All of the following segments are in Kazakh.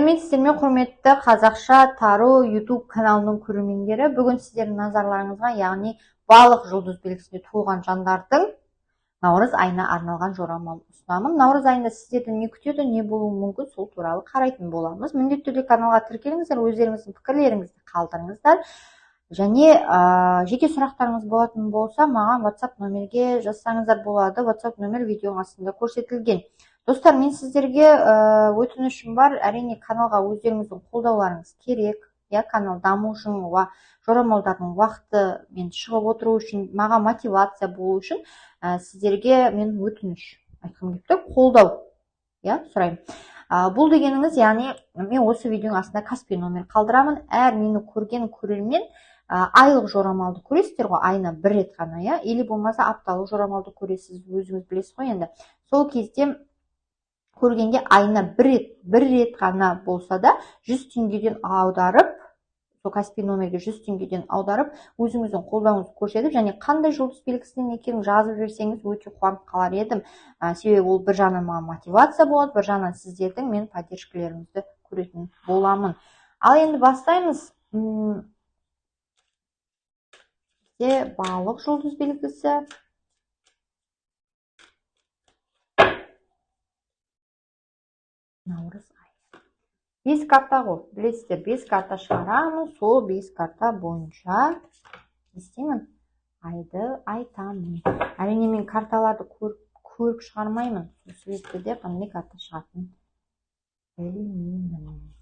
Мен сіздермен құрметті қазақша тару YouTube каналының көрермендері, бүгін сіздердің назарларыңызға, яғни балық жұлдыз белгісінде туылған жандардың наурыз айына арналған жорамалды ұсынамын. Наурыз айында сіздерді не күтеді, не болуы мүмкін, сол туралы қарайтын боламыз. Міндетті түрде каналға тіркеліңіздер, өздеріңіздің пікірлеріңізді қалдырыңыздар. Және жеке сұрақтарыңыз болатын болса, маған WhatsApp номерге жазсаңыздар болады. WhatsApp номер видеоның астында көрсетілген. Достар, мен сіздерге өтінішім бар. Әрине, каналға өздеріңіздің қолдауларыңыз керек. Канал даму үшін, жорамалдардың уақыты мен шығып отыру үшін, маған мотивация болу үшін сіздерге мен өтініш айтқым келіп тұр, қолдау сұраймын. Бұл дегеніңіз, яғни мен осы видеоның астында Каспи номер қалдырамын. Әр мені көрген көрермен айлық жорамалды көресіздер ғой, айына бір рет ғана, или болмаса апталық жорамалды көресіз, өзіңіз білесіз ғой енді. Сол кезде көргенде айына бір рет ғана болса да 100 теңгеден аударып, сол Каспи номерге 100 теңгеден аударып, өзіңіздің қолдауыңызды көрсетіп, және қандай жұлдыз белгісінен екенін жазып жіберсеңіз өте қуанып қалар едім. Себебі ол бір жағынан маған мотивация болады, бір жағынан сіздердің мен поддержкалеріңізді көретін боламын. Ал енді бастаймыз. Балық жұлдыз белгісі. Наурыз айы. 5 карта ғой, білесіздер, 5 карта шығарамын, сол 5 карта бойынша істеймін, айды айтамын. Әрине, мен карталарды көріп шығармаймын, сол себепті де қандай карта шығатын білмеймін.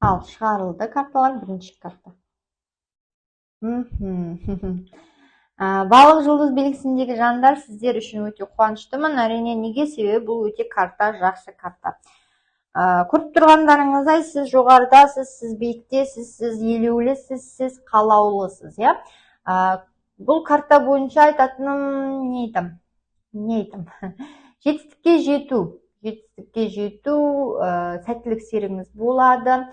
Ал шығарылды карталар, бірінші карта. Балық жұлдыз белгісіндегі жандар, сіздер үшін өте қуаныштымын. Әрине, неге? Себебі бұл өте карта, жақсы карта. Көріп тұрғандарыңыздай, сіз жоғарыдасыз, сіз биіктесіз, сіз елеулісіз, сіз қалаулысыз. Бұл карта бойынша айтатыным не айтам? Жетістікке жету, сәттілік серігіңіз болады,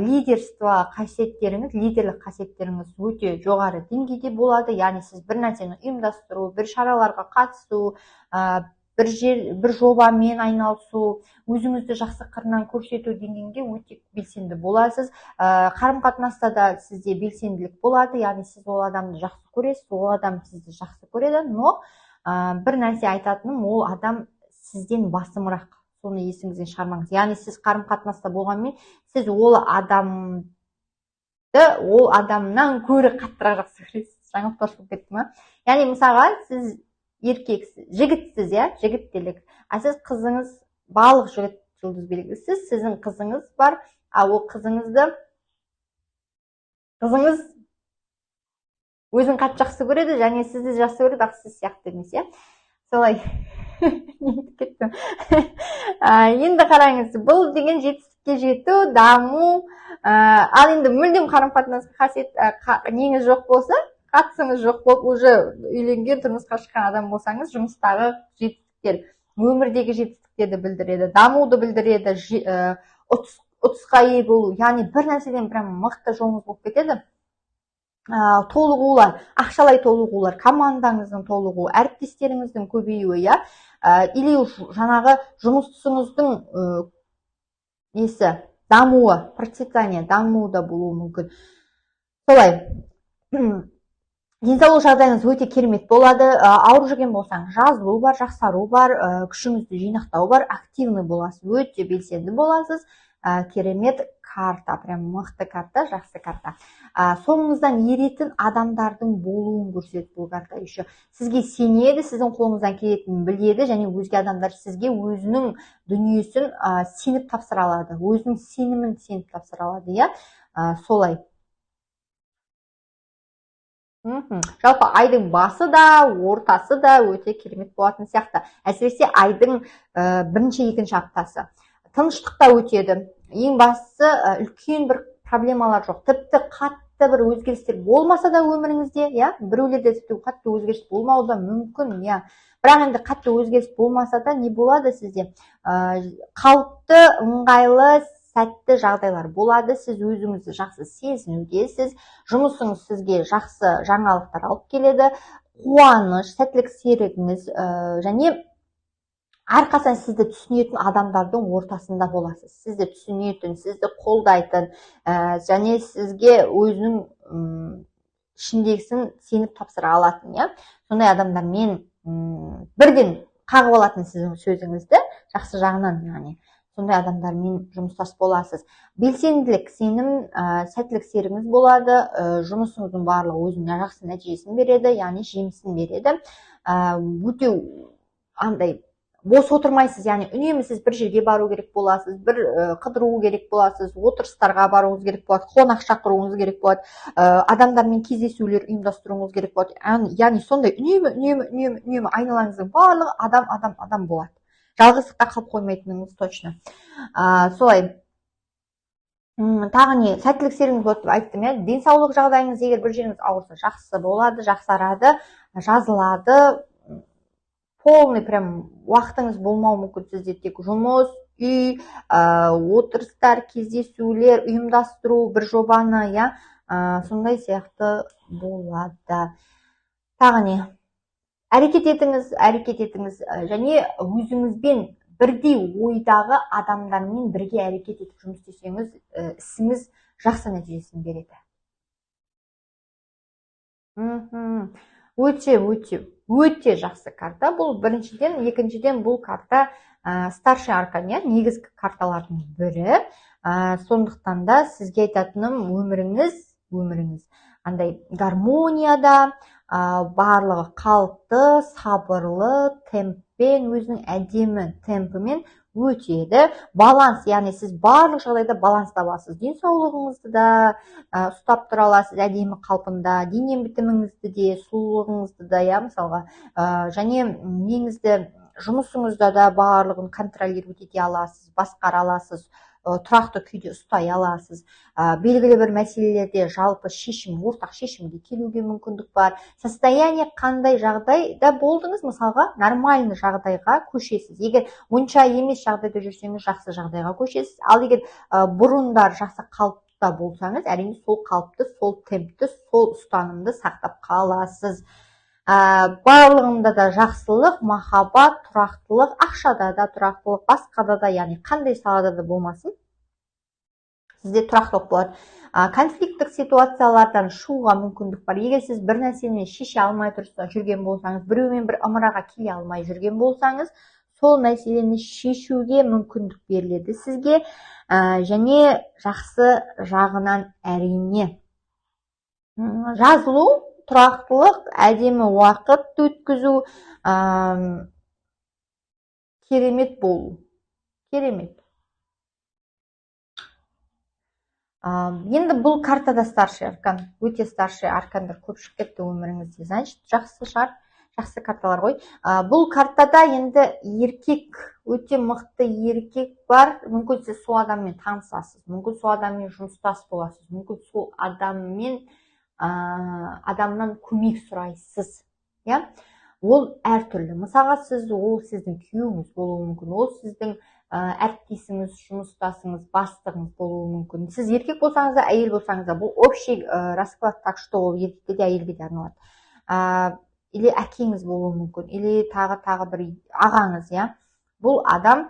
лидерлік қасиеттеріңіз өте жоғары деңгейде болады, яғни сіз бір нәрсені ұйымдастыру, бір шараларға қатысу, бір жобамен айналысу, өзіңізді жақсы қырынан көрсету деңгейінде өте белсенді боласыз. Қарым-қатынаста да сізде белсенділік болады, яғни сіз ол адамды жақсы көресіз, ол адам сізді жақсы көреді, но бір нәрсе айтатыным, ол адам сізден басымырақ, соны есіңізден шығармаңыз. Яғни сіз қарым-қатынаста болғанмен, сіз ол адамнан көрі қаттырақ жақсы көресіз. Жаңылтпаш болып кетті ма? Яғни мысалға, сіз еркексіз, жігітсіз, жігіттелік. Сіз қызыңыз балық жұлдыз белгісі, сіздің қызыңыз бар, ол қызыңыз өзін қатты жақсы көреді, және сізді жақсы көреді, сіз сияқты емес, солай. Енді қараңыз, бұл деген жетістікке жету, даму, ал енді мүлдем қарым-қатынасқа неңіз жоқ болса, қатысыңыз жоқ болып, уже үйленген, тұрмысқа шыққан адам болсаңыз, жұмыстағы жетістіктер, өмірдегі жетістіктерді білдіреді, дамуды білдіреді, ұтысқа ие болу, яғни бір нәрседен прям мықты жолыңыз болып кетеді. Толығулар, ақшалай толығулар, командаңыздың толығуы, әріптестеріңіздің көбеюі, или жаңағы жұмысыңыздың дамуы, процветание, дамуы да болуы мүмкін. Солай, денсаулық жағдайыңыз өте керемет болады. Ауырып жүрген болсаң, жазылу бар, жақсару бар, күшіңізді жинақтау бар, активный боласыз, өте белсенді боласыз. Керемет карта, прям мықты карта, жақсы карта. Соңыңыздан еретін адамдардың болуын көрсетеді бұл карта еще. Сізге сенеді, сіздің қолыңыздан келетінін біледі, және өзге адамдар сізге өзінің дүниесін сеніп тапсыра алады, өзінің сенімін сеніп тапсыра алады, солай. Жалпы айдың басы да, ортасы да өте керемет болатын сияқты. Әсіресе айдың бірінші, екінші аптасы. Тыныштықта өтеді. Ең бастысы, үлкен бір проблемалар жоқ. Тіпті қатты бір өзгерістер болмаса да өміріңізде, біреулерде тіпті қатты өзгеріс болмауы да мүмкін, Бірақ енді қатты өзгеріс болмаса да не болады сізде? Қалыпты, ыңғайлы, сәтті жағдайлар болады, сіз өзіңізді жақсы сезінудесіз, жұмысыңыз сізге жақсы жаңалықтар алып келеді, қуаныш, сәттілік серігіңіз және әрқашан сізді түсінетін адамдардың ортасында боласыз. Сізді түсінетін, сізді қолдайтын және сізге өзінің ішіндегісін сеніп тапсыра алатын, сондай адамдармен бірден қағып алатын сіздің сөзіңізді жақсы жағынан, яғни сондай адамдармен жұмыстас боласыз. Белсенділік, сенім, сәттілік серігіңіз болады, жұмысыңыздың барлығы өзіне жақсы нәтижесін береді, яғни жемісін береді. Өте андай бос отырмайсыз, яғни үнемі сіз бір жерге бару керек боласыз, бір қыдыру керек боласыз, отырыстарға баруыңыз керек болады, қонақ шақыруыңыз керек болады, адамдармен кездесулер ұйымдастыруыңыз керек болады. Яғни сондай үнемі айналаңыздың барлығы адам болады. Жалғыздыққа қалып қоймайтыныңыз точно. Солай. Тағы не, сәттілік серігіңіз болады деп айттым, денсаулық жағдайыңыз егер бір жеріңіз ауырса, жақсы болады, жақсарады, жазылады. Полный прям уақытыңыз болмауы мүмкін, сізде тек жұмыс, үй, отырыстар, кездесулер, ұйымдастыру бір жобаны, сондай сияқты болады. Тағы не? Әрекет етіңіз және өзіңізбен бірдей ойдағы адамдармен бірге әрекет етіп жұмыс істесеңіз, ісіңіз жақсы нәтижесін береді. Өте жақсы карта. Бұл біріншіден, екіншіден бұл карта старший аркан, негізгі карталардың бірі. Сондықтан да сізге айтатыным, өміріңіз андай гармонияда, барлығы қалыпты, сабырлы темппен, өзінің әдемі темпімен өтеді. Баланс, яғни сіз барлық жағдайда баланс табасыз. Денсаулығыңызды да ұстап тұра аласыз әдемі қалпында, дене бітіміңізді де, сұлулығыңызды да, мысалға, және неңізді жұмысыңызда да барлығын контролировать ете аласыз, басқара аласыз, тұрақты күйде ұстай аласыз. Белгілі бір мәселелерде жалпы ортақ шешімге келуге мүмкіндік бар. Состояние қандай жағдайда болдыңыз, мысалға, нормальный жағдайға көшесіз. Егер онша емес жағдайда жүрсеңіз, жақсы жағдайға көшесіз. Ал егер бұрындар жақсы қалыпта болсаңыз, әрине сол қалыпты, сол темпті, сол ұстанымды сақтап қаласыз. Барлығында да жақсылық, махаббат, тұрақтылық, ақшада да тұрақтылық, басқада да, яғни қандай салада да болмасын, сізде тұрақтылық болады. Конфликттік ситуациялардан шығуға мүмкіндік бар. Егер сіз бір нәрсені шеше алмай жүрген болсаңыз, біреумен бір ымыраға келе алмай жүрген болсаңыз, сол мәселені шешуге мүмкіндік беріледі сізге, және жақсы жағынан әрине. Жазылу, тұрақтылық, әдемі уақыт өткізу, керемет болу. Керемет. Енді бұл картада старший аркан, өте старший аркандар көп шығып кетті өміріңізде, значит, жақсы шығар, жақсы карталар ғой. Бұл картада енді еркек, өте мықты еркек бар. Мүмкін сіз сол адаммен танысасыз, мүмкін сол адаммен жұмыстас боласыз, мүмкін сол адамнан көмек сұрайсыз. Ол әртүрлі. Мысалға, ол сіздің күйеуіңіз болуы мүмкін, ол сіздің әріптесіңіз, жұмыстасыңыз, бастығыңыз болуы мүмкін. Сіз еркек болсаңыз да, әйел болсаңыз да, бұл общий расклад, так что ол еркекке де, әйелге де арналады. Или әкеңіз болуы мүмкін, или тағы бір ағаңыз, Бұл адам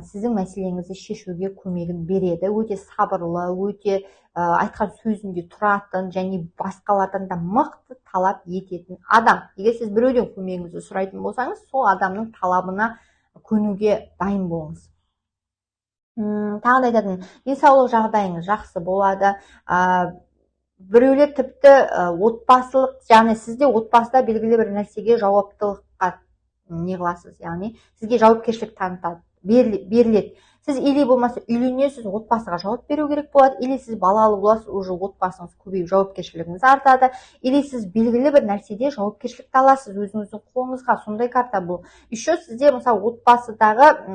сіздің мәселеңізді шешуге көмегін береді. Өте сабырлы, өте айтқан сөзінде тұратын, және басқалардан да мықты талап ететін адам. Егер сіз біреуден көмегіңізді сұрайтын болсаңыз, сол адамның талабына көнуге дайын болыңыз. Тағы да айтатын, денсаулық жағдайыңыз жақсы болады. Біреулер тіпті отбасылық, яғни сізде отбасыда белгілі бір нәрсеге жауаптылыққа не қыласыз, яғни сізге жауапкершілік танытады, беріледі. Сіз или болмаса үйленесіз, отбасыға жауап беру керек болады, или сіз балалы боласыз, уже отбасыңыз көбейіп, жауапкершілігіңіз артады, или сіз белгілі бір нәрседе жауапкершілікті аласыз өзіңіздің қолыңызға. Сондай карта бұл. Еще сізде мысалы отбасыдағы,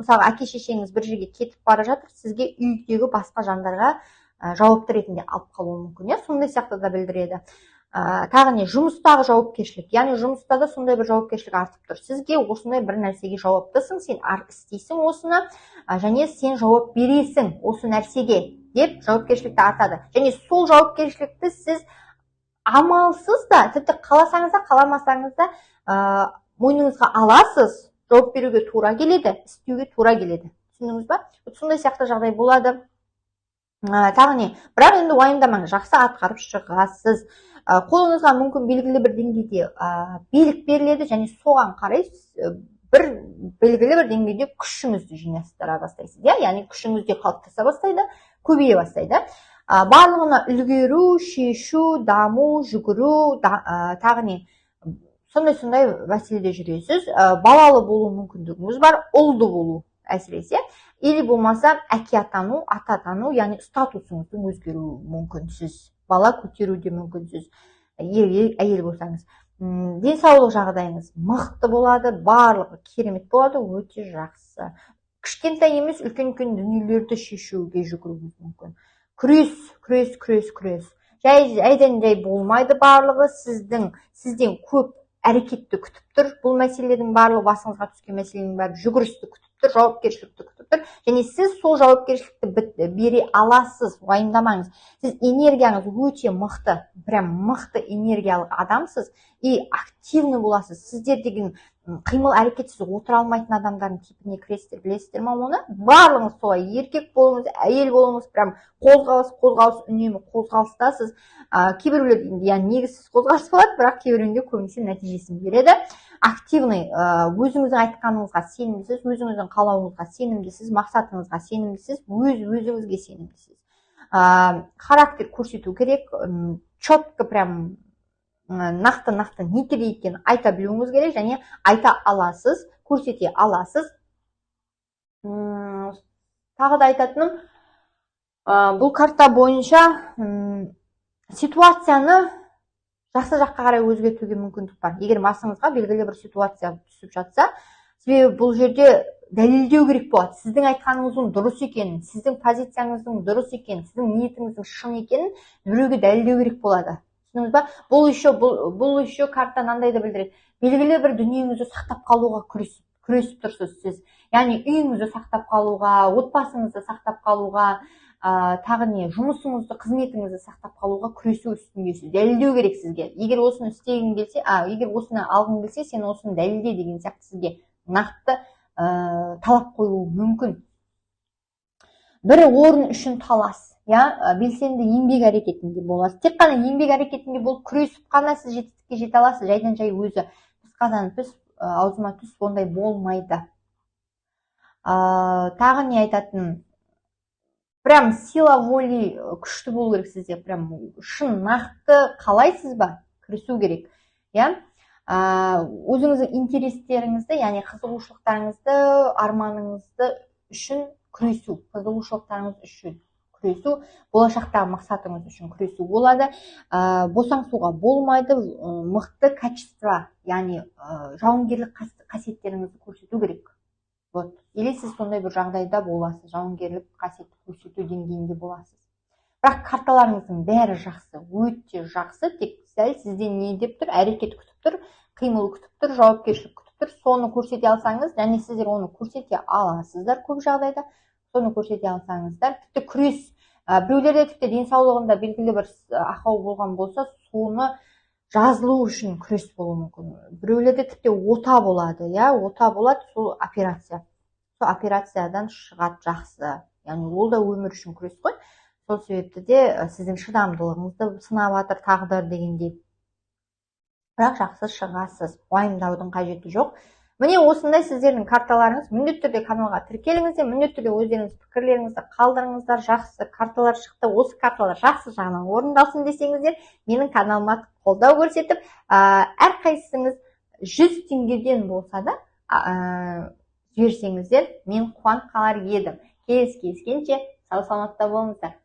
мысалы әке шешеңіз бір жерге кетіп бара жатыр, сізге үйдегі басқа жандарға жауапты ретінде алып қалуы мүмкін. Сондай сияқты да білдіреді. тағы не, жұмыстағы жауапкершілік, яғни жұмыста да сондай бір жауапкершілік артып тұр. Сізге осындай бір нәрсеге жауаптысың, сен істейсің осыны, және сен жауап бересің осы нәрсеге деп жауапкершілікті артады. Және сол жауапкершілікті сіз амалсыз да, тіпті қаласаңыз да, қаламасаңыз да мойныңызға аласыз, жауап беруге тура келеді, істеуге тура келеді. Түсіндіңіз ба? Сондай сияқты жағдай болады. Тағы не, бірақ енді уайымдамаңыз, жақсы атқарып шығасыз. Қолыңызға мүмкін белгілі бір деңгейде билік беріледі, және соған қарай бір белгілі бір деңгейде күшіңізді жинастыра бастайсыз. Яғни күшіңіз де қалыптаса бастайды, көбейе бастайды. Барлығына үлгеру, шешу, даму, жүгіру, тағы не, сондай мәселеде жүресіз. Балалы болу мүмкіндігіңіз бар, ұлды болу әсіресе. Или болмаса әке атану, ата атану, яғни статусыңыздың өзгеру мүмкінсіз. Бала көтеруде мүмкінсіз. Әйел болсаңыз. Денсаулық жағдайыңыз мықты болады, барлығы керемет болады, өте жақсы. Кішкентай емес, үлкен дүниелерді шешуге жүгіруіңіз мүмкін. Күрес. Жайдан жай болмайды барлығы, сізден көп әрекетті күтіп тұр. Бұл мәселелердің барлығы, басыңызға түскен мәселенің бәрі жүгірісті күтіп тұр, жауапкершілікті күтіп тұр. Және сіз сол жауапкершілікті бере аласыз, уайымдамаңыз. Сіз энергияңыз өте мықты, прям мықты энергиялық адамсыз и активны боласыз. Сіздер деген қимыл әрекетсіз отыра алмайтын адамдардың типіне кіресіздер, білесіздер ма оны? Барлығыңыз солай, еркек болыңыз, әйел болыңыз, прям қозғалыс, үнемі қозғалыстасыз. Кейбіреулер негізсіз қозғалыс болады, бірақ кейбіреуінде көбінесе нәтижесін береді. Активный, өзіңіздің айтқаныңызға сенімдісіз, өзіңіздің қалауыңызға сенімдісіз, мақсатыңызға сенімдісіз, өзіңізге сенімдісіз. Характер көрсету керек, четко прям нақты не керек екенін айта білуіңіз керек, және айта аласыз, көрсете аласыз. Тағы да айтатыным, бұл карта бойынша ситуацияны жақсы жаққа қарай өзгертуге мүмкіндік бар. Егер басыңызға белгілі бір ситуация түсіп жатса, себебі бұл жерде дәлелдеу керек болады. Сіздің айтқаныңыздың дұрыс екенін, сіздің позицияңыздың дұрыс екенін, сіздің ниетіңіздің шын екенін біреуге дәлелдеу керек болады. Түсіндіңіз ба? Бұл еще карта мынандай да білдіреді. Белгілі бір дүниеңізді сақтап қалуға күресіп тұрсыз сіз. Яғни үйіңізді сақтап қалуға, отбасыңызды сақтап қалуға, тағы не, жұмысыңызды, қызметіңізді сақтап қалуға күресу үстіндесіз. Дәлелдеу керек сізге. Егер осыны істегің келсе, егер осыны алғың келсе, сен осыны дәлелде деген сияқты сізге нақты талап қойылуы мүмкін. Бір орын үшін талас, белсенді еңбек әрекетінде боласыз. Тек қана еңбек әрекетінде болып күресіп қана сіз жетістікке жете аласыз. Жайдан жай өзі қысқадан піс, аузыма түс, ондай болмайды. Тағы не айтатын? Прям сила воли күшті болу керек сізде. Прям шын нақты қалайсыз ба? Күресу керек. Өзіңіздің интерестеріңізді, яғни қызығушылықтарыңызды, арманыңызды үшін күресу. Қызығушылықтарыңыз үшін күресу, болашақтағы мақсатыңыз үшін күресу болады. Босаңсуға болмайды, мықты качество, яғни жауынгерлік қасиеттеріңізді көрсету керек. Или сіз сондай бір жағдайда боласыз, жауынгерлік қасиетті көрсету деңгейінде боласыз. Бірақ карталарыңыздың бәрі жақсы, өте жақсы, тек сәл сізден не деп тұр, әрекет күтіп тұр, қимыл күтіп тұр, жауапкершілік күтіп тұр. Соны көрсете алсаңыз, және сіздер оны көрсете аласыздар көп жағдайда, соны көрсете алсаңыздар. Тіпті күрес, біреулерде тіпті денсаулығында белгілі бір ақау болған болса, соны жазылу үшін күрес болуы мүмкін. Біреулерде тіпті ота болады, ота болады, сол операция. Сол операциядан шығады жақсы. Яғни ол да өмір үшін күрес қой. Сол себепті де сіздің шыдамдылығыңызды сынап жатыр тағдыр дегендей. Бірақ жақсы шығасыз, уайымдаудың қажеті жоқ. Міне осындай сіздердің карталарыңыз. Міндетті түрде каналға тіркеліңіздер, міндетті түрде өздеріңіз пікірлеріңізді қалдырыңыздар. Жақсы карталар шықты, осы карталар жақсы жағынан орындалсын десеңіздер, менің каналыма қолдау көрсетіп, әрқайсыңыз 100 теңгеден болса да жіберсеңіздер, мен қуанып қалар едім. Кездескенше сау саламатта болыңыздар.